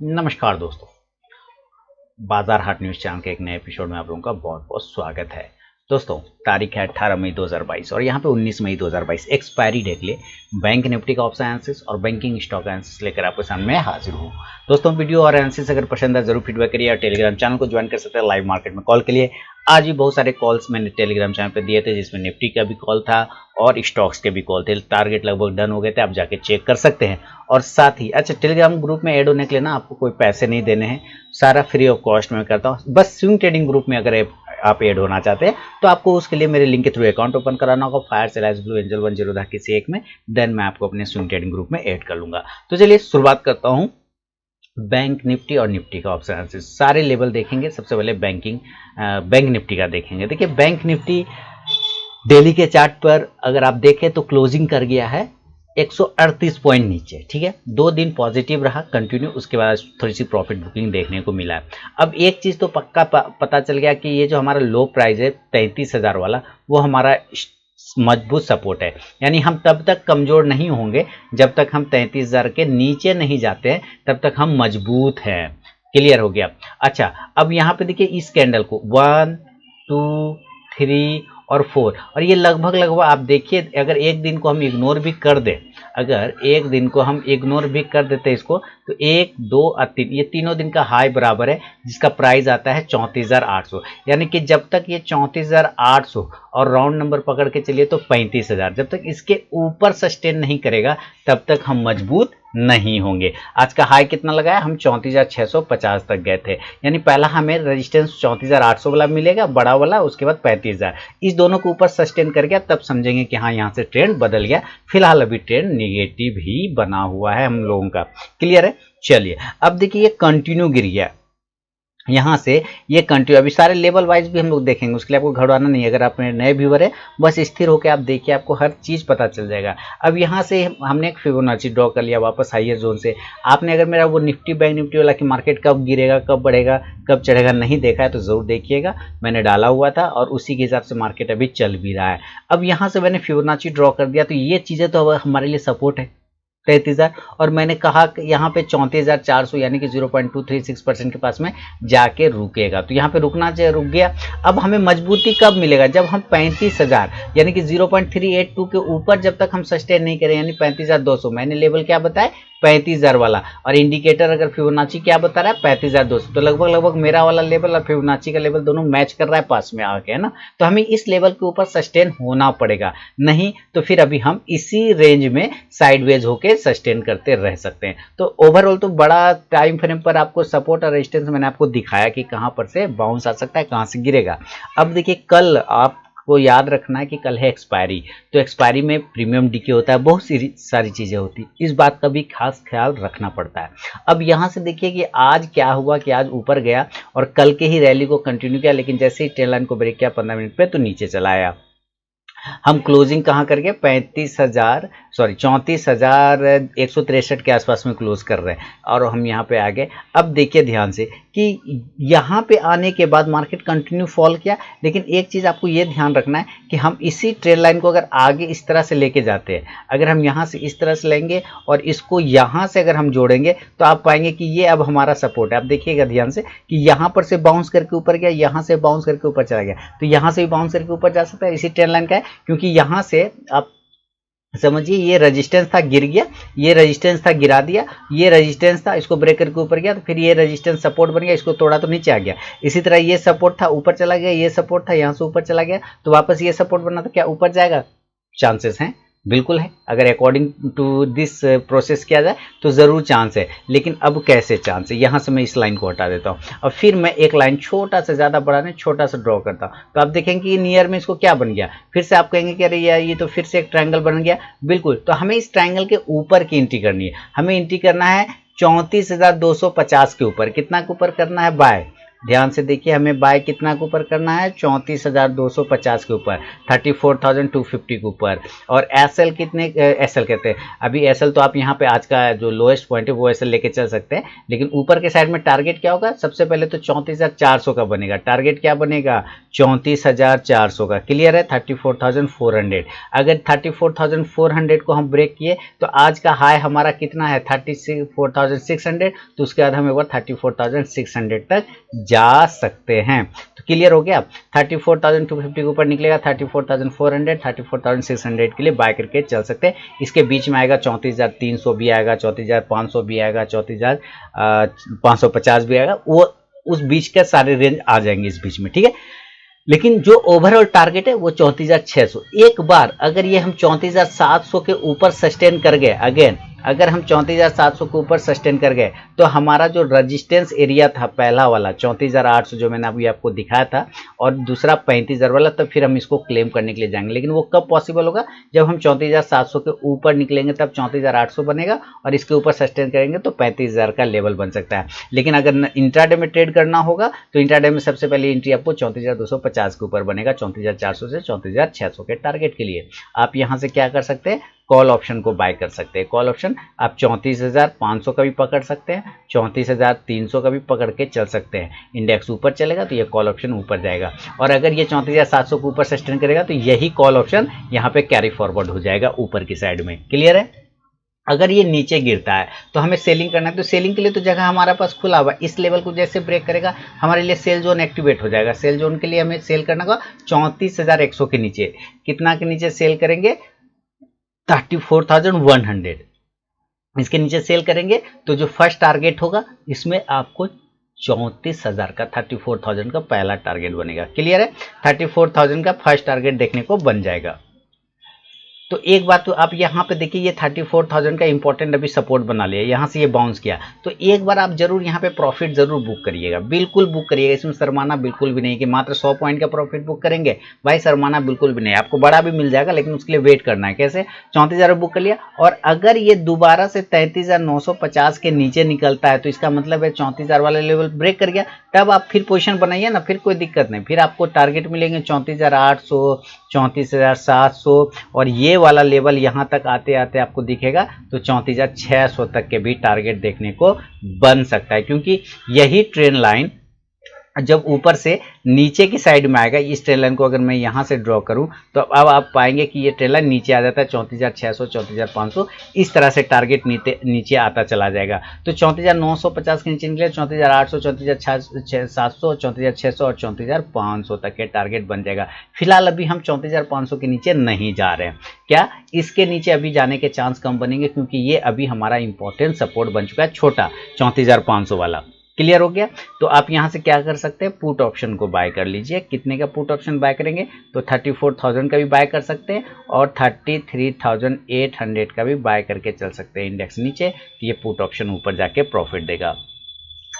नमस्कार दोस्तों, बाजार हाट न्यूज चैनल के एक नए एपिसोड में आप लोगों का बहुत बहुत स्वागत है। दोस्तों, तारीख है 18 मई 2022 और यहाँ पे 19 मई 2022 एक्सपायरी डे के लिए बैंक निफ्टी का ऑप्शन एनालिसिस और बैंकिंग स्टॉक एनालिसिस लेकर आपके सामने हाजिर हूँ। दोस्तों, वीडियो और एनालिसिस अगर पसंद है जरूर फीडबैक करिए और टेलीग्राम चैनल को ज्वाइन कर सकते हैं लाइव मार्केट में कॉल के लिए। आज भी बहुत सारे कॉल्स मैंने टेलीग्राम चैनल पे दिए थे, जिसमें निफ्टी का भी कॉल था और स्टॉक्स के भी कॉल थे। टारगेट लगभग डन हो गए थे, आप जाके चेक कर सकते हैं। और साथ ही टेलीग्राम ग्रुप में ऐड होने के लिए ना आपको कोई पैसे नहीं देने हैं, सारा फ्री ऑफ कॉस्ट में करता हूँ। बस स्विंग ट्रेडिंग ग्रुप में अगर आप ऐड होना चाहते हैं तो आपको उसके लिए मेरे लिंक के थ्रू अकाउंट ओपन कराना होगा, फायर सेलाइज ब्लू एंजल 10 किसी एक में। देन मैं आपको अपने स्विंग ट्रेडिंग ग्रुप में ऐड कर लूंगा। तो चलिए शुरुआत करता हूँ बैंक निफ्टी और निफ्टी का ऑप्शन एनालिसिस। सारे लेवल देखेंगे। सबसे पहले बैंक निफ्टी का देखेंगे। देखिए, बैंक निफ्टी डेली के चार्ट पर अगर आप देखें तो क्लोजिंग कर गया है 138 पॉइंट नीचे। ठीक है, 2 दिन पॉजिटिव रहा कंटिन्यू, उसके बाद थोड़ी सी प्रॉफिट बुकिंग देखने को मिला है। अब एक चीज तो पक्का पता चल गया कि ये जो हमारा लो प्राइस है 33,000 वाला, वो हमारा मजबूत सपोर्ट है। यानी हम तब तक कमजोर नहीं होंगे जब तक हम 33,000 के नीचे नहीं जाते हैं, तब तक हम मजबूत हैं। क्लियर हो गया। अच्छा, अब यहाँ पे देखिए इस कैंडल को 1 2 3 और 4, और ये लगभग आप देखिए, अगर एक दिन को हम इग्नोर भी कर दें, अगर एक दिन को हम इग्नोर भी कर देते इसको, तो 1 2 और 3 ये तीनों दिन का हाई बराबर है, जिसका प्राइस आता है 34,800। यानी कि जब तक ये 34,800 और राउंड नंबर पकड़ के चलिए तो 35,000, जब तक इसके ऊपर सस्टेन नहीं करेगा तब तक हम मजबूत नहीं होंगे। आज का हाई कितना लगाया, हम 34,650 तक गए थे। यानी पहला हमें रेजिस्टेंस 34,800 वाला मिलेगा बड़ा वाला, उसके बाद 35,000। इस दोनों को ऊपर सस्टेन कर गया तब समझेंगे कि हाँ, यहाँ से ट्रेंड बदल गया। फिलहाल अभी ट्रेंड निगेटिव ही बना हुआ है हम लोगों का। क्लियर है। चलिए, अब देखिए ये कंटिन्यू गिर गया यहाँ से, ये कंटिन्यू। अभी सारे लेवल वाइज भी हम लोग देखेंगे, उसके लिए आपको घबराना नहीं है। अगर आप मेरे नए व्यूअर है, बस स्थिर होकर आप देखिए, आपको हर चीज पता चल जाएगा। अब यहाँ से हमने एक फिबोनाची ड्रॉ कर लिया वापस हाइयर जोन से। आपने अगर मेरा वो निफ्टी बैंक निफ्टी वाला कि मार्केट कब गिरेगा, कब बढ़ेगा, कब चढ़ेगा नहीं देखा है तो जरूर देखिएगा, मैंने डाला हुआ था और उसी के हिसाब से मार्केट अभी चल भी रहा है। अब यहाँ से मैंने फिबोनाची ड्रॉ कर दिया, तो ये चीजें तो अब हमारे लिए सपोर्ट है 33,000, और मैंने कहा कि यहाँ पे 34,400 यानी कि 0.236% के पास में जाके रुकेगा। तो यहाँ पे रुकना चाहिए, रुक गया। अब हमें मजबूती कब मिलेगा, जब हम 35,000 यानी कि 0.382 के ऊपर जब तक हम सस्टेन नहीं करें, यानी 35,200। मैंने लेवल क्या बताया, 35,000 वाला, और इंडिकेटर अगर फिबोनाची क्या बता रहा है, 35,200। तो लगभग मेरा वाला लेवल और फिबोनाची का लेवल दोनों मैच कर रहा है पास में आके, है ना। तो हमें इस लेवल के ऊपर सस्टेन होना पड़ेगा, नहीं तो फिर अभी हम इसी रेंज में साइडवेज होके सस्टेन करते रह सकते हैं। तो ओवरऑल तो बड़ा टाइम फ्रेम पर आपको सपोर्ट और रेजिस्टेंस मैंने आपको दिखाया कि कहां पर से बाउंस आ सकता है, कहां से गिरेगा। अब देखिए, कल आपको याद रखना है कि कल है एक्सपायरी, तो एक्सपायरी में प्रीमियम डीके होता है, बहुत सारी चीजें होती, इस बात का भी खास ख्याल रखना पड़ता है। अब यहां से देखिए कि आज क्या हुआ कि आज ऊपर गया और कल के ही रैली को कंटिन्यू किया, लेकिन जैसे ही ट्रेन लाइन को ब्रेक किया 15 मिनट पे तो नीचे चला आया। हम क्लोजिंग कहां करके 34,163 के आसपास में क्लोज कर रहे हैं और हम यहां पे आ गए। अब देखिए ध्यान से कि यहां पे आने के बाद मार्केट कंटिन्यू फॉल किया, लेकिन एक चीज आपको ये ध्यान रखना है कि हम इसी ट्रेंड लाइन को अगर आगे इस तरह से लेके जाते हैं, अगर हम यहां से इस तरह से लेंगे और इसको यहां से अगर हम जोड़ेंगे तो आप पाएंगे कि ये अब हमारा सपोर्ट है। आप देखिएगा ध्यान से कि यहां पर से बाउंस करके ऊपर गया, यहां से बाउंस करके ऊपर चला गया, तो यहां से भी बाउंस करके ऊपर जा सकता है, इसी ट्रेंड लाइन का है। क्योंकि यहां से आप समझिए ये रेजिस्टेंस था, गिर गया, ये रेजिस्टेंस था, गिरा दिया, ये रेजिस्टेंस था, इसको ब्रेक करके ऊपर गया, तो फिर ये रेजिस्टेंस सपोर्ट बन गया, इसको तोड़ा तो नीचे आ गया। इसी तरह ये सपोर्ट था, ऊपर चला गया, ये सपोर्ट था, यहां से ऊपर चला गया, तो वापस ये सपोर्ट बना, तो क्या ऊपर जाएगा? चांसेस हैं, बिल्कुल है। अगर अकॉर्डिंग टू दिस प्रोसेस किया जाए तो जरूर चांस है, लेकिन अब कैसे चांस है, यहां से मैं इस लाइन को हटा देता हूं और फिर मैं एक लाइन छोटा सा, ज्यादा बड़ा नहीं, छोटा सा ड्रॉ करता हूं। तो आप देखेंगे कि नियर में इसको क्या बन गया, फिर से आप कहेंगे कि अरे यार ये तो फिर से एक ट्रायंगल बन गया। बिल्कुल, तो हमें इस ट्रायंगल के ऊपर की एंट्री करनी है। हमें एंट्री करना है 34,250 के ऊपर। कितना के ऊपर करना है? बाय ध्यान से देखिए, हमें बाय कितना के ऊपर करना है, 34,250 के ऊपर, 34,250 के ऊपर। और एसएल कितने, एसएल कहते हैं अभी, एसएल तो आप यहाँ पे आज का जो लोएस्ट पॉइंट है वो एसएल लेके चल सकते हैं, लेकिन ऊपर के साइड में टारगेट क्या होगा, सबसे पहले तो 34,400 का बनेगा। टारगेट क्या बनेगा, 34,400 का। क्लियर है, 34,400। अगर 34,400 को हम ब्रेक किए तो आज का हाई हमारा कितना है, 34,600, तो उसके बाद हम एक बार 34,600 तक जा सकते हैं। तो क्लियर हो गया, 34,250 के ऊपर निकलेगा 34,400, 34,600 के लिए बाय करके चल सकते हैं। इसके बीच में आएगा 34,300 भी आएगा, 34,500 भी आएगा, 34,550 भी आएगा, वो उस बीच के सारे रेंज आ जाएंगे इस बीच में, ठीक है। लेकिन जो ओवरऑल टारगेट है वो 34,600। एक बार अगर ये हम 34,700 के ऊपर सस्टेन कर गए, अगेन अगर हम 34,700 के ऊपर सस्टेन कर गए तो हमारा जो रजिस्टेंस एरिया था पहला वाला 34,800 जो मैंने अभी आपको दिखाया था, और दूसरा 35,000 वाला, तब फिर हम इसको क्लेम करने के लिए जाएंगे। लेकिन वो कब पॉसिबल होगा, जब हम 34,700 के ऊपर निकलेंगे तब 34,800 बनेगा, और इसके ऊपर सस्टेन करेंगे तो 35,000 का लेवल बन सकता है। लेकिन अगर इंट्राडे में ट्रेड करना होगा तो इंट्राडे में सबसे पहले एंट्री आपको 34,250 के ऊपर बनेगा, 34,400 से 34,600 के टारगेट के लिए। आप यहाँ से क्या कर सकते हैं, कॉल ऑप्शन को बाय कर सकते हैं। कॉल ऑप्शन आप 34,500 का भी पकड़ सकते हैं, 34,300 का भी पकड़ के चल सकते हैं। इंडेक्स ऊपर चलेगा तो ये कॉल ऑप्शन ऊपर जाएगा, और अगर ये 34,700 के ऊपर सस्टेन करेगा तो यही कॉल ऑप्शन यहाँ पे कैरी फॉरवर्ड हो जाएगा ऊपर की साइड में। क्लियर है। अगर ये नीचे गिरता है तो हमें सेलिंग करना है, तो सेलिंग के लिए तो जगह हमारे पास खुला हुआ, इस लेवल को जैसे ब्रेक करेगा हमारे लिए सेल जोन एक्टिवेट हो जाएगा। सेल जोन के लिए हमें सेल करना होगा 34,100 के नीचे। कितना के नीचे सेल करेंगे, 34,100। इसके नीचे सेल करेंगे तो जो फर्स्ट टारगेट होगा इसमें आपको 34,000 का, 34,000 का पहला टारगेट बनेगा। क्लियर है, 34,000 का फर्स्ट टारगेट देखने को बन जाएगा। तो एक बात तो आप यहाँ पे देखिए, ये 34,000 का इंपॉर्टेंट अभी सपोर्ट बना लिया, यहाँ से ये बाउंस किया, तो एक बार आप जरूर यहाँ पे प्रॉफिट जरूर बुक करिएगा, बिल्कुल बुक करिएगा। इसमें शर्माना बिल्कुल भी नहीं कि मात्र 100 पॉइंट का प्रॉफिट बुक करेंगे, भाई शर्माना बिल्कुल भी नहीं। आपको बड़ा भी मिल जाएगा लेकिन उसके लिए वेट करना है। कैसे, 34,000 बुक कर लिया, और अगर ये दोबारा से 33,950 के नीचे निकलता है तो इसका मतलब है 34,000 वाला लेवल ब्रेक कर गया, तब आप फिर पोजिशन बनाइए ना, फिर कोई दिक्कत नहीं। फिर आपको टारगेट मिलेंगे 34,800, 34,700, और ये वाला लेवल यहाँ तक आते आते आपको दिखेगा तो 34,600 तक के भी टारगेट देखने को बन सकता है, क्योंकि यही ट्रेंड लाइन जब ऊपर से नीचे की साइड में आएगा, इस ट्रेन लाइन को अगर मैं यहाँ से ड्रॉ करूँ तो अब आप पाएंगे कि ये ट्रेन लाइन नीचे आ जाता है 34,600, 34,500, इस तरह से टारगेट नीचे आता चला जाएगा। तो 34,950 के नीचे निकले 34,800, 34,700, 34,600 और 34,500 तक के टारगेट बन जाएगा। फिलहाल अभी हम 34,500 के नीचे नहीं जा रहे हैं, क्या इसके नीचे अभी जाने के चांस कम बनेंगे, क्योंकि ये अभी हमारा इंपॉर्टेंट सपोर्ट बन चुका है, छोटा 34,500 वाला। क्लियर हो गया। तो आप यहां से क्या कर सकते हैं, पुट ऑप्शन को बाय कर लीजिए। कितने का पुट ऑप्शन बाय करेंगे, तो 34,000 का भी बाय कर सकते हैं और 33,800 का भी बाय करके चल सकते हैं। इंडेक्स नीचे, ये पुट ऑप्शन ऊपर जाके प्रॉफिट देगा।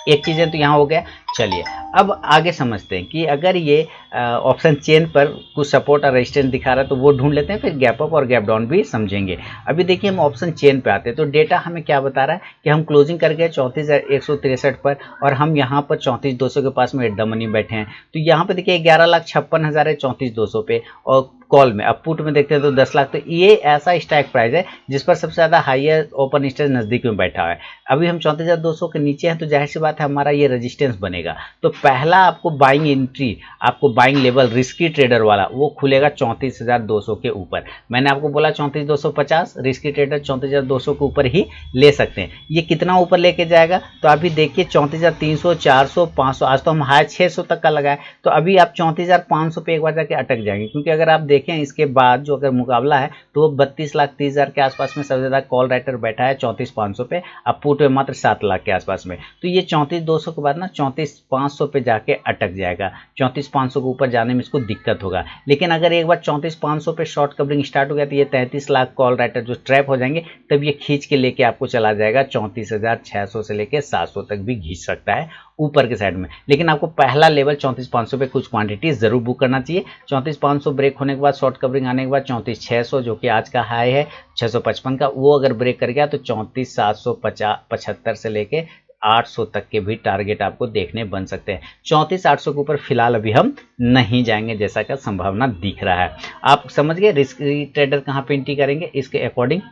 एक चीज़ें तो यहाँ हो गया। चलिए अब आगे समझते हैं कि अगर ये ऑप्शन चेन पर कुछ सपोर्ट और रेजिस्टेंस दिखा रहा है तो वो ढूंढ लेते हैं, फिर गैप अप और गैप डाउन भी समझेंगे। अभी देखिए हम ऑप्शन चेन पे आते हैं, तो डेटा हमें क्या बता रहा है कि हम क्लोजिंग कर गए 34,163 पर, और हम यहाँ पर 34,200 के पास में एट द मनी बैठे हैं। तो यहाँ पे देखिए 11,56,000 है 34,200 पे, और कॉल में अब पुट में देखते हैं तो 10 लाख। तो ये ऐसा स्ट्राइक प्राइस है जिस पर सबसे ज़्यादा हाईयर ओपन स्टेज नज़दीक में बैठा है। अभी हम 34,200 के नीचे हैं, तो जाहिर सी बात है हमारा ये रेजिस्टेंस बनेगा। तो पहला आपको बाइंग एंट्री, आपको बाइंग लेवल रिस्की ट्रेडर वाला वो खुलेगा 34,200 के ऊपर। मैंने आपको बोला 34,250, रिस्की ट्रेडर 34,200 के ऊपर ही ले सकते हैं। ये कितना ऊपर लेके जाएगा, तो अभी देखिए 34,300, 400, 500, आज तो हम हाई 600 तक का लगाए, तो अभी आप 34,500 पे एक बार जाके अटक जाएंगे। क्योंकि अगर आप देखें इसके बाद जो अगर मुकाबला है तो 32,30,000 के आसपास में सबसे ज़्यादा कॉल राइटर बैठा है 34,500 पे, अब पुट में मात्र 7 लाख के आसपास में। तो ये 34,200 के बाद ना 34,500 पे जाके अटक जाएगा। 34,500 के ऊपर जाने में इसको दिक्कत होगा। लेकिन अगर एक बार 34,500 पे शॉर्ट कवरिंग स्टार्ट हो गया तो ये 33 लाख कॉल राइटर जो ट्रैप हो जाएंगे, तब ये खींच के लेके आपको चला जाएगा 34,600 से लेके 700 तक भी खींच सकता है ऊपर के साइड में। लेकिन आपको पहला लेवल 34,500 पे कुछ क्वांटिटी जरूर बुक करना चाहिए। 34,500 ब्रेक होने के बाद शॉर्ट कवरिंग आने के बाद 34,600 जो कि आज का हाई है 655 का, वो अगर ब्रेक कर गया तो 34,775 से लेके 34,800 तक के भी टारगेट आपको देखने बन सकते हैं। 34,800 के ऊपर फिलहाल अभी हम नहीं जाएंगे जैसा का संभावना दिख रहा है। आप समझ गए रिस्क ट्रेडर कहाँ पे एंट्री करेंगे इसके अकॉर्डिंग।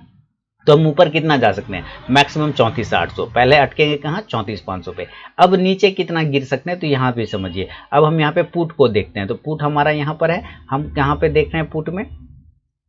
तो हम ऊपर कितना जा सकते हैं, मैक्सिमम 34,800, पहले अटकेंगे कहाँ 34,500 पे। अब नीचे कितना गिर सकते हैं तो यहाँ पे समझिए। अब हम यहाँ पे पुट को देखते हैं, तो पुट हमारा यहाँ पर है, हम यहाँ पे देख रहे हैं पुट में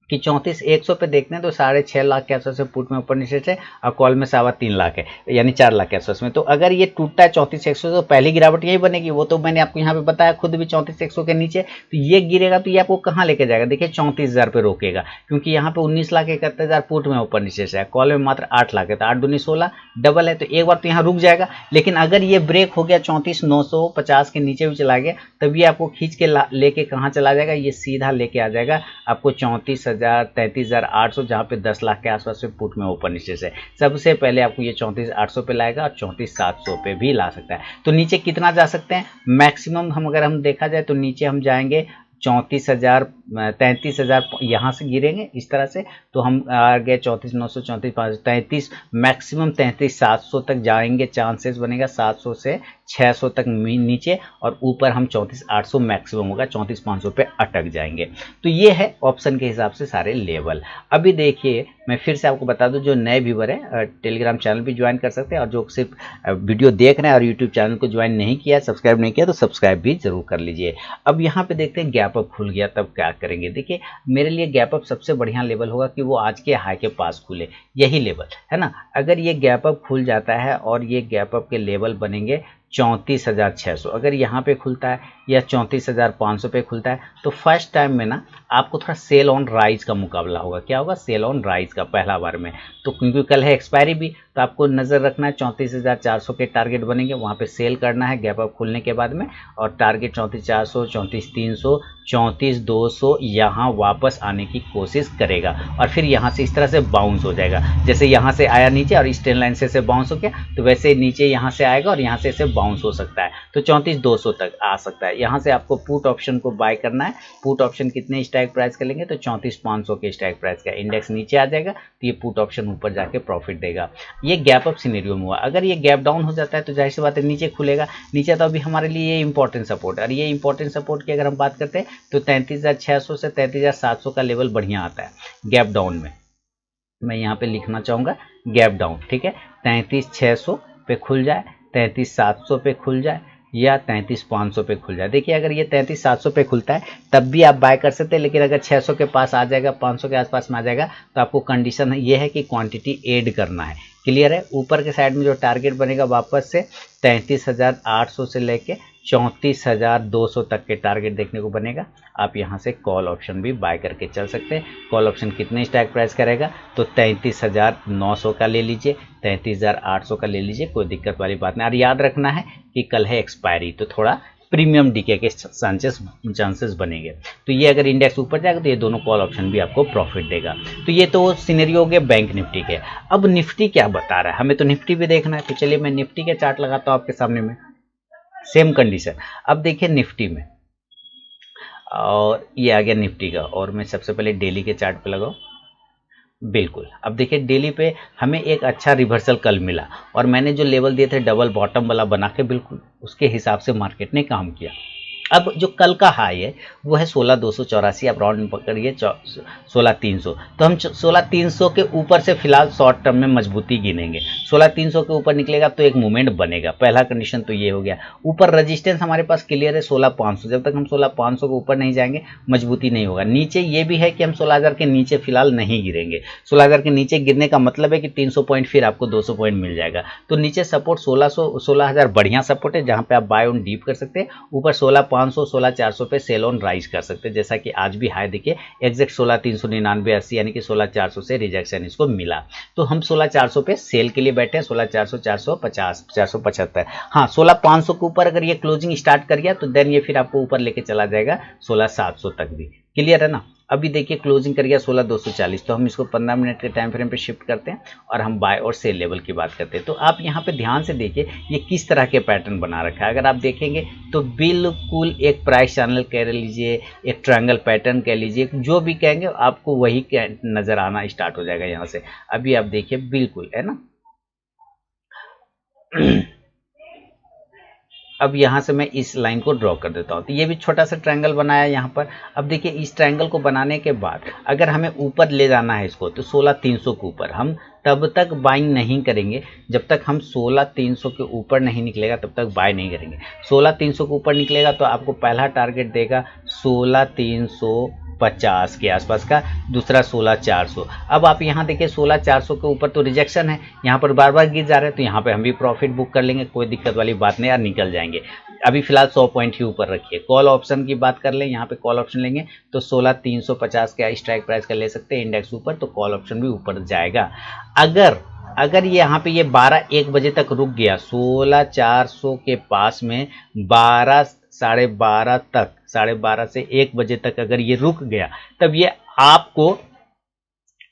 कि 34,100 पे देखते हैं तो 6.5 लाख के आसपास से पुट में ऊपर नीचे से, और कॉल में 3.25 लाख है, यानी 4 लाख के आसपास में। तो अगर ये टूटता है 34,100 तो पहली गिरावट यही बनेगी। वो तो मैंने आपको यहाँ पे बताया खुद भी 34,100 के नीचे, तो ये गिरेगा तो ये आपको कहाँ लेके जाएगा, देखिए 34,000 पे रोकेगा, क्योंकि यहाँ पे 19,71,000 पुट में ऊपर नीचे से है, कॉल में मात्र 8 लाख है, तो 8 दूनी 16 डबल है, तो एक बार तो यहाँ रुक जाएगा। लेकिन अगर ये ब्रेक हो गया 34,950 के नीचे भी चला गया, तब ये आपको खींच के लेके कहाँ चला जाएगा, ये सीधा लेके आ जाएगा आपको 33,800, जहाँ पे 10 लाख के आसपास से पुट में ओपन नीचे से। सबसे पहले आपको ये 34,800 पे लाएगा और 34,700 पे भी ला सकता है। तो नीचे कितना जा सकते हैं, मैक्सिमम अगर हम देखा जाए तो नीचे हम जाएंगे 33,000 यहाँ से गिरेंगे इस तरह से, तो हम आ गए 34,900, 34,533, मैक्सिमम 33,700 तक जाएंगे, चांसेस बनेगा 700 से 600 तक नीचे, और ऊपर हम 34,800 मैक्सिमम होगा, 34,500 पे अटक जाएंगे। तो ये है ऑप्शन के हिसाब से सारे लेवल। अभी देखिए मैं फिर से आपको बता दूं, जो नए व्यूवर है टेलीग्राम चैनल भी ज्वाइन कर सकते हैं, और जो सिर्फ वीडियो देख रहे हैं और यूट्यूब चैनल को ज्वाइन नहीं किया, सब्सक्राइब नहीं किया, तो सब्सक्राइब भी जरूर कर लीजिए। अब यहाँ पे देखते हैं गैप अप खुल गया तब क्या करेंगे। देखिए मेरे लिए गैप अप सबसे बढ़िया लेवल होगा कि वो आज के हाई के पास खुले, यही लेवल है ना। अगर ये गैप अप खुल जाता है और ये गैप अप के लेवल बनेंगे 34,600, अगर यहाँ पे खुलता है या 34,500 पे खुलता है, तो फर्स्ट टाइम में ना आपको थोड़ा सेल ऑन राइज का मुकाबला होगा। क्या होगा, सेल ऑन राइज का पहला बार में। तो क्योंकि कल है एक्सपायरी भी, तो आपको नजर रखना है 34,400 के टारगेट बनेंगे, वहां पे सेल करना है गैप अप खुलने के बाद में, और टारगेट 34,400, 34,300, 34,200 यहाँ वापस आने की कोशिश करेगा, और फिर यहाँ से इस तरह से बाउंस हो जाएगा। जैसे यहाँ से आया नीचे और इस ट्रेन लाइन से बाउंस हो गया, तो वैसे नीचे यहाँ से आएगा और यहाँ से बाउंस हो सकता है, तो 34,200 तक आ सकता है। यहाँ से आपको पुट ऑप्शन को बाय करना है। पुट ऑप्शन कितने स्ट्राइक प्राइस का लेंगे, तो 34,500 के स्ट्राइक प्राइस का। इंडेक्स नीचे आ जाएगा तो ये पुट ऑप्शन ऊपर जाके प्रॉफिट देगा। ये गैप अप सिनेरियो में हुआ। अगर ये गैप डाउन हो जाता है तो जाहिर सी बात है नीचे खुलेगा। नीचे तो अभी हमारे लिए ये इंपॉर्टेंट सपोर्ट है, और ये इंपॉर्टेंट सपोर्ट की अगर हम बात करते हैं तो 33,600 से 33,700 का लेवल बढ़िया आता है गैप डाउन में। मैं यहाँ पे लिखना चाहूंगा गैप डाउन, ठीक है। 33,600 पे खुल जाए, 33,700 पे खुल जाए, या 33,500 पे खुल जाए। देखिए अगर ये 33,700 पे खुलता है तब भी आप बाय कर सकते हैं, लेकिन अगर 600 के पास आ जाएगा, 500 के आसपास में आ जाएगा, तो आपको कंडीशन ये है कि क्वांटिटी ऐड करना है। क्लियर है। ऊपर के साइड में जो टारगेट बनेगा वापस से 33,800 से लेके 34,200 तक के टारगेट देखने को बनेगा। आप यहाँ से कॉल ऑप्शन भी बाय करके चल सकते हैं। कॉल ऑप्शन कितने स्ट्राइक प्राइस करेगा, तो 33,900 का ले लीजिए, 33,800 का ले लीजिए, कोई दिक्कत वाली बात नहीं। और याद रखना है कि कल है एक्सपायरी, तो थोड़ा प्रीमियम डीके के चांसेस बनेंगे। तो ये अगर इंडेक्स ऊपर जाएगा तो ये दोनों कॉल ऑप्शन भी आपको प्रॉफिट देगा। तो ये तो सिनेरियो हो गया बैंक निफ्टी के। अब निफ्टी क्या बता रहा है, हमें तो निफ्टी भी देखना है। तो चलिए मैं निफ्टी के चार्ट लगाता हूँ आपके सामने में, सेम कंडीशन। अब देखिए निफ्टी में, और ये आ गया निफ्टी का, और मैं सबसे पहले डेली के चार्ट पे लगाऊं। बिल्कुल, अब देखिए डेली पे हमें एक अच्छा रिवर्सल कल मिला, और मैंने जो लेवल दिए थे डबल बॉटम वाला बना के, बिल्कुल उसके हिसाब से मार्केट ने काम किया। अब जो कल का हाई है वो है 16,284, आप राउंड पकड़िए 16,300। तो हम 16,300 के ऊपर से फिलहाल शॉर्ट टर्म में मजबूती गिनेंगे। 16,300 के ऊपर निकलेगा तो एक मूवमेंट बनेगा। पहला कंडीशन तो ये हो गया। ऊपर रेजिस्टेंस हमारे पास क्लियर है 16,500, जब तक हम 16,500 के ऊपर नहीं जाएंगे मजबूती नहीं होगा। नीचे ये भी है कि हम 16,000 के नीचे फिलहाल नहीं गिरेंगे। 16,000 के नीचे गिरने का मतलब है कि 300 पॉइंट फिर आपको 200 पॉइंट मिल जाएगा। तो नीचे सपोर्ट 16,000 बढ़िया सपोर्ट है, जहां पे आप बाय ऑन डीप कर सकते हैं। ऊपर 16,500, 16,400 पे सेल ऑन राइज कर सकते हैं, जैसा कि आज भी हाई देखिए एग्जैक्ट 16,399, 80, यानी कि 16,400 से रिजेक्शन इसको मिला। तो हम 16,400 पे सेल के लिए बैठे हैं। 16,400, 450, 475, हाँ 16,500 के ऊपर अगर ये क्लोजिंग स्टार्ट कर गया तो देन ये फिर आपको ऊपर लेके चला जाएगा 16,700 तक भी। क्लियर है ना। अभी देखिए क्लोजिंग कर गया 16,240, तो हम इसको 15 मिनट के टाइम फ्रेम पे शिफ्ट करते हैं और हम बाय और सेल लेवल की बात करते हैं। तो आप यहाँ पे ध्यान से देखिए ये किस तरह के पैटर्न बना रखा है। अगर आप देखेंगे तो बिल्कुल एक प्राइस चैनल कह लीजिए, एक ट्रायंगल पैटर्न कह लीजिए, जो भी कहेंगे आपको वही नजर आना स्टार्ट हो जाएगा यहाँ से। अभी आप देखिए बिल्कुल है ना, अब यहाँ से मैं इस लाइन को ड्रॉ कर देता हूँ। तो ये भी छोटा सा ट्रायंगल बनाया यहाँ पर। अब देखिए इस ट्रायंगल को बनाने के बाद अगर हमें ऊपर ले जाना है इसको, तो 16,300 के ऊपर हम तब तक बाइंग नहीं करेंगे जब तक हम 16,300 के ऊपर नहीं निकलेगा तब तक बाय नहीं करेंगे। 16,300 के ऊपर निकलेगा तो आपको पहला टारगेट देगा 16,350 के आसपास का, दूसरा 16,400। अब आप यहाँ देखिए 16,400 के ऊपर तो रिजेक्शन है, यहाँ पर बार बार गिर जा रहे हैं, तो यहाँ पे हम भी प्रॉफिट बुक कर लेंगे, कोई दिक्कत वाली बात नहीं यार, निकल जाएंगे। अभी फिलहाल 100 पॉइंट ही ऊपर रखिए। कॉल ऑप्शन की बात कर लें, यहाँ पे कॉल ऑप्शन लेंगे तो 16,350 का स्ट्राइक प्राइस का ले सकते हैं, इंडेक्स ऊपर तो कॉल ऑप्शन भी ऊपर जाएगा। अगर यहाँ पे ये 12-1 बजे तक रुक गया 16,400 के पास में, 12 साढ़े 12 तक, 12:30 से 1 बजे तक अगर ये रुक गया तब ये आपको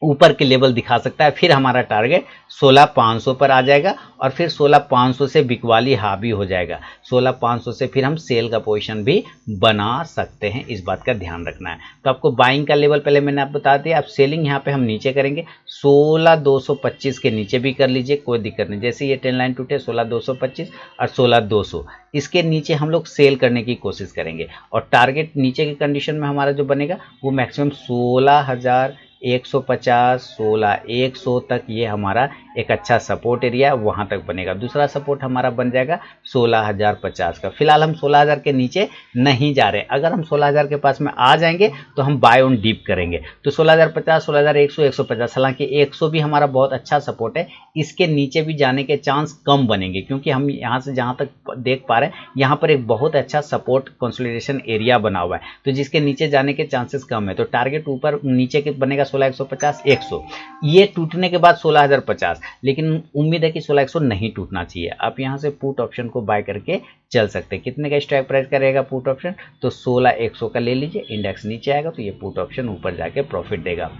ऊपर के लेवल दिखा सकता है। फिर हमारा टारगेट 16,500 पर आ जाएगा और फिर 16,500 से बिकवाली हावी हो जाएगा। 16,500 से फिर हम सेल का पोजीशन भी बना सकते हैं, इस बात का ध्यान रखना है। तो आपको बाइंग का लेवल पहले मैंने आप बता दिया। अब सेलिंग यहाँ पे हम नीचे करेंगे 16,225 के नीचे भी कर लीजिए, कोई दिक्कत नहीं। जैसे ये ट्रेंड लाइन टूटे 16,225 और 16,200, इसके नीचे हम लोग सेल करने की कोशिश करेंगे और टारगेट नीचे की कंडीशन में हमारा जो बनेगा वो मैक्सिमम 16,150, 16,100 तक ये हमारा एक अच्छा सपोर्ट एरिया वहां तक बनेगा। दूसरा सपोर्ट हमारा बन जाएगा 16,050 का। फिलहाल हम 16,000 के नीचे नहीं जा रहे। अगर हम 16,000 के पास में आ जाएंगे तो हम बाय ऑन डीप करेंगे। तो 16,050, 16,100, 150, हालांकि 100 भी हमारा बहुत अच्छा सपोर्ट है, इसके नीचे भी जाने के चांस कम बनेंगे क्योंकि हम यहाँ से जहाँ तक देख पा रहे हैं यहाँ पर एक बहुत अच्छा सपोर्ट कंसोलिडेशन एरिया बना हुआ है, तो जिसके नीचे जाने के चांसेस कम है। तो टारगेट ऊपर नीचे के बनेगा 16,150, 100, ये टूटने के बाद 16,050, लेकिन उम्मीद है कि 16,100 नहीं टूटना चाहिए। आप यहाँ से पुट ऑप्शन को बाय करके चल सकते हैं। कितने का स्ट्राइक प्राइस का रहेगा पुट ऑप्शन? तो 16,100 का ले लीजिए। इंडेक्स नीचे आएगा तो ये पुट ऑप्शन ऊपर जाके प्रॉफिट देगा।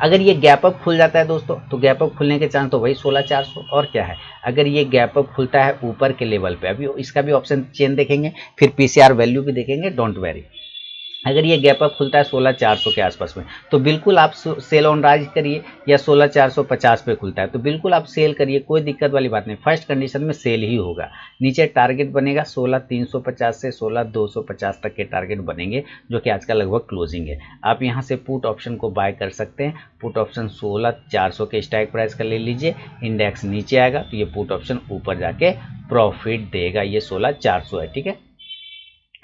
अगर ये गैप अप खुल जाता है दोस्तों, तो गैप अप खुलने के चांस तो वही 16,400 और क्या है। अगर ये गैप अप खुलता है ऊपर के लेवल पे, अभी इसका भी ऑप्शन चेन देखेंगे, फिर पीसीआर वैल्यू भी देखेंगे, डोंट वेरी। अगर ये गैप अप खुलता है 16,400 के आसपास में तो बिल्कुल आप सेल ऑन राइज करिए, या 16,450 पे खुलता है तो बिल्कुल आप सेल करिए, कोई दिक्कत वाली बात नहीं। फर्स्ट कंडीशन में सेल ही होगा। नीचे टारगेट बनेगा 16,350 से 16,250 तक के टारगेट बनेंगे, जो कि आज का लगभग क्लोजिंग है। आप यहाँ से पुट ऑप्शन को बाय कर सकते हैं। पुट ऑप्शन 16,400 के स्ट्राइक प्राइस का ले लीजिए। इंडेक्स नीचे आएगा तो ये पुट ऑप्शन ऊपर जाके प्रॉफिट देगा। ये 16,400 है, ठीक है,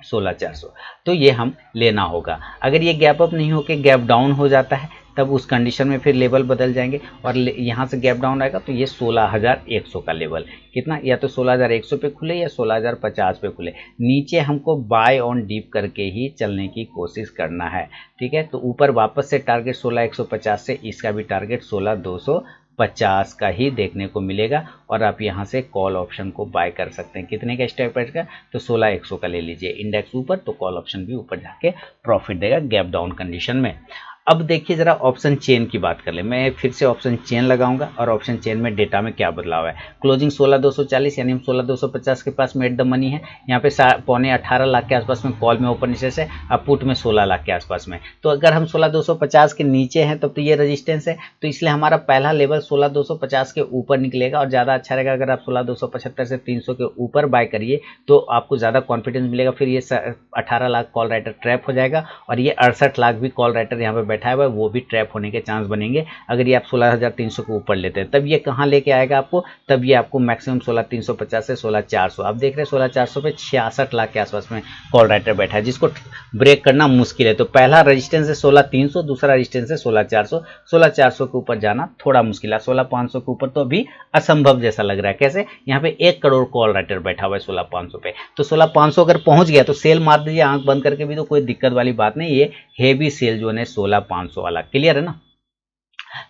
16,400, तो ये हम लेना होगा। अगर ये गैप अप नहीं होकर गैप डाउन हो जाता है तब उस कंडीशन में फिर लेवल बदल जाएंगे और यहाँ से गैप डाउन आएगा तो ये 16,100 का लेवल, कितना, या तो 16,100 पे खुले या 16,050 पे खुले। नीचे हमको बाय ऑन डीप करके ही चलने की कोशिश करना है, ठीक है। तो ऊपर वापस से टारगेट 16,150 से इसका भी टारगेट 16,250 का ही देखने को मिलेगा और आप यहां से कॉल ऑप्शन को बाय कर सकते हैं। कितने का स्ट्राइक प्राइस का? तो 16,100 का ले लीजिए। इंडेक्स ऊपर तो कॉल ऑप्शन भी ऊपर जाके प्रॉफिट देगा गैप डाउन कंडीशन में। अब देखिए जरा ऑप्शन चेन की बात कर ले। मैं फिर से ऑप्शन चेन लगाऊंगा और ऑप्शन चेन में डेटा में क्या बदलाव है। क्लोजिंग 16,240 यानी 16,250 के पास में एट द मनी है। यहाँ पे 18.25 लाख के आसपास में कॉल में ओपन इंटरेस्ट है, अब पुट में 16 लाख के आसपास में। तो अगर हम 16,250 के नीचे हैं तब तो ये रेजिस्टेंस है, तो इसलिए हमारा पहला लेवल 16,250 के ऊपर निकलेगा और ज़्यादा अच्छा रहेगा अगर आप 16,275 से 300 के ऊपर बाय करिए तो आपको ज़्यादा कॉन्फिडेंस मिलेगा। फिर ये 18 लाख कॉल राइटर ट्रैप हो जाएगा और ये 68 लाख भी कॉल राइटर यहाँ पे बैठा हुआ है, वो भी ट्रैप होने के चांस बनेंगे अगर ये आप 16,300 को ऊपर लेते हैं। तब ये कहाँ लेके आएगा आपको? तब ये आपको मैक्सिमम 16,350 से 16,400, आप देख रहे हैं 16,400 पे 66 लाख के आसपास में कॉल राइटर बैठा है, जिसको ब्रेक करना मुश्किल है। तो पहला रेजिस्टेंस है 16,300, दूसरा रेजिस्टेंस है 16,400। 16,400 के ऊपर जाना थोड़ा मुश्किल है, 16,500 के ऊपर तो अभी असंभव जैसा लग रहा है। कैसे? यहाँ पे 1 करोड़ कॉल राइटर बैठा हुआ है 16,500 पे, तो 16,500 अगर पहुंच गया तो सेल मार दीजिए आंख बंद करके भी, तो कोई दिक्कत वाली बात नहीं। ये हेवी सेल जो है 16,500 वाला, क्लियर है ना।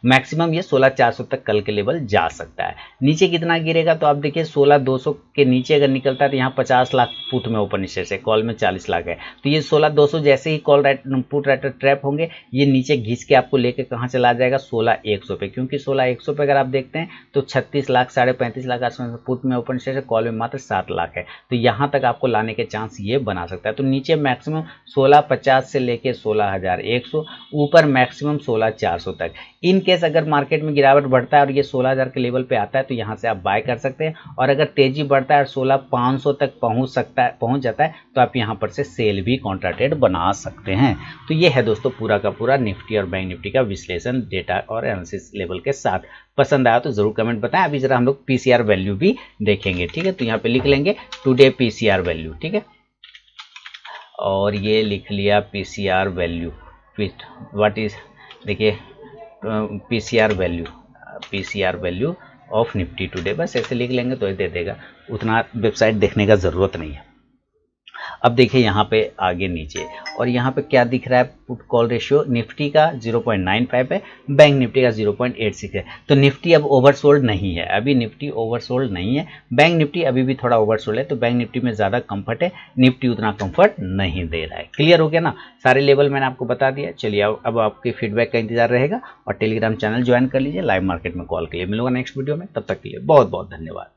मैक्सिमम ये 16,400 तक कल के लेवल जा सकता है। नीचे कितना गिरेगा तो आप देखिए 16,200 के नीचे अगर निकलता है तो यहाँ 50 लाख पुट में ओपन इंटरेस्ट है, कॉल में 40 लाख है। तो ये 16,200 जैसे ही कॉल पुट राइटर ट्रैप होंगे ये नीचे घिस के आपको लेके कहाँ चला जाएगा? 16,100 पे, क्योंकि 16,100 पे अगर आप देखते हैं तो 36 लाख 35.5 लाख आसपास पुट में ओपन इंटरेस्ट है, कॉल में मात्र 7 लाख है। तो यहाँ तक आपको लाने के चांस ये बना सकता है। तो नीचे मैक्सिमम 16,50 से लेके 16,100, ऊपर मैक्सिमम 16,400 तक। इन केस अगर मार्केट में गिरावट बढ़ता है और ये 16,000 के लेवल पे आता है तो यहाँ से आप बाय कर सकते हैं, और अगर तेजी बढ़ता है और 16,500 तक पहुंच जाता है तो आप यहाँ पर से सेल भी कॉन्ट्राटेड बना सकते हैं। तो ये है दोस्तों पूरा का पूरा निफ्टी और बैंक निफ्टी का विश्लेषण डेटा और एनालिसिस लेवल के साथ। पसंद आया तो जरूर कमेंट बताएं। अभी जरा हम लोग पीसीआर वैल्यू भी देखेंगे, ठीक है। तो यहाँ पे लिख लेंगे टुडे पीसीआर वैल्यू, ठीक है, और ये लिख लिया पीसीआर वैल्यू। व्हाट इज, देखिए PCR value of Nifty today, बस ऐसे लिख लेंगे तो ये दे देगा, उतना वेबसाइट देखने का जरूरत नहीं है। अब देखिए यहाँ पे आगे नीचे, और यहाँ पे क्या दिख रहा है, पुट कॉल रेशियो निफ्टी का 0.95 है, बैंक निफ्टी का 0.86 है। तो निफ्टी अब ओवरसोल्ड नहीं है, अभी निफ्टी ओवरसोल्ड नहीं है। बैंक निफ्टी अभी भी थोड़ा ओवरसोल्ड है, तो बैंक निफ्टी में ज़्यादा कंफर्ट है, निफ्टी उतना कंफर्ट नहीं दे रहा है। क्लियर हो गया ना, सारे लेवल मैंने आपको बता दिया। चलिए अब आपके फीडबैक का इंतजार रहेगा, और टेलीग्राम चैनल ज्वाइन कर लीजिए लाइव मार्केट में कॉल के लिए। मिलूंगा नेक्स्ट वीडियो में, तब तक के लिए बहुत बहुत धन्यवाद।